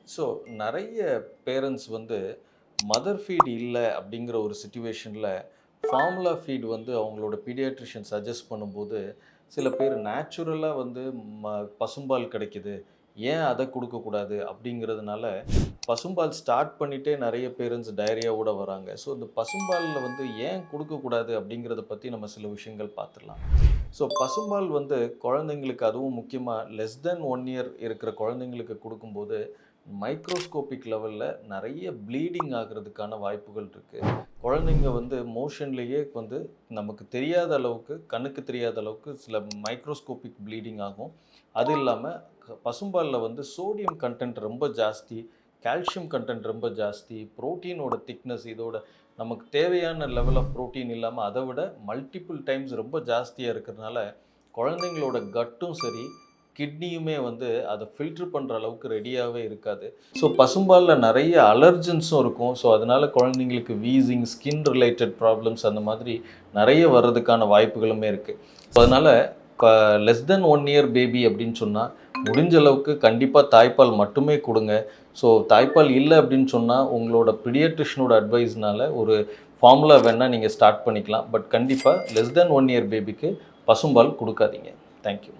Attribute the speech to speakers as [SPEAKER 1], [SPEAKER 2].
[SPEAKER 1] So நெறைய parents வந்து mother feed இல்ல அப்படிங்கிற ஒரு சிச்சுவேஷன்ல, ஃபார்முலா ஃபீட் வந்து அவங்களோட பீடியாட்ரிஷியன் சஜெஸ்ட் பண்ணும்போது, சில பேர் நேச்சுரலா வந்து பசும்பால் கிடைக்குது. ஏன் அத குடுக்கக்கூடாது? அப்படிங்கிறதுனால, பசும்பால் ஸ்டார்ட் பண்ணிட்டே நெறைய பேரண்ட்ஸ் டயரியாவோட வராங்க. ஸோ இந்த பசும்பால்ல வந்து ஏன் குடுக்கக்கூடாது? அப்படிங்கிறத பத்தி நம்ம சில விஷயங்கள் பார்த்துடலாம். ஸோ பசும்பால் வந்து குழந்தைங்களுக்கு அதுவும் முக்கியமா லெஸ் தென் 1 இயர் இருக்கிற குழந்தைங்களுக்கு குடுக்கும்போது, மைக்ரோஸ்கோபிக் லெவல்ல நெறைய ப்ளீடிங் ஆகுறதுக்கான வாய்ப்புகள் இருக்கு. குழந்தைங்க வந்து மோஷன்லேயே வந்து நமக்கு தெரியாத அளவுக்கு, கண்ணுக்கு தெரியாத அளவுக்கு சில மைக்ரோஸ்கோபிக் ப்ளீடிங் ஆகும். அது இல்லாம பசும்பால்ல வந்து சோடியம் கன்டென்ட் ரொம்ப ஜாஸ்தி, கால்சியம் கன்டென்ட் ரொம்ப ஜாஸ்தி, புரோட்டீனோட திக்னஸ் இதோட நமக்கு தேவையான லெவல் ஆஃப் புரோட்டீன் இல்லாம அத விட மல்டிபிள் டைம்ஸ் ரொம்ப ஜாஸ்தியா இருக்கிறதுனால, குழந்தைங்களோட கட்டும் சரி, கிட்னியுமே வந்து அத ஃபில்டர் பண்ற அளவுக்கு ரெடியாவே இருக்காது. ஸோ பசும்பால்ல நெறைய அலர்ஜென்ஸும் இருக்கும். ஸோ அதனால குழந்தைங்களுக்கு வீசிங், ஸ்கின் ரிலேட்டட் ப்ராப்ளம்ஸ் அந்த மாதிரி நெறைய வர்றதுக்கான வாய்ப்புகளுமே இருக்கு. ஸோ அதனால க லெஸ் தென் 1 இயர் பேபி அப்படின்னு சொன்னா, முடிஞ்ச அளவுக்கு கண்டிப்பா தாய்ப்பால் மட்டுமே குடுங்க. ஸோ தாய்ப்பால் இல்ல அப்படின்னு சொன்னா, உங்களோட பீடியாட்ரிஷியனோட அட்வைஸ்னால ஒரு ஃபார்முலா வேணா நீங்க ஸ்டார்ட் பண்ணிக்கலாம். பட் கண்டிப்பா லெஸ் தென் 1 இயர் பேபிக்கு பசும்பால் குடுக்காதீங்க. Thank you.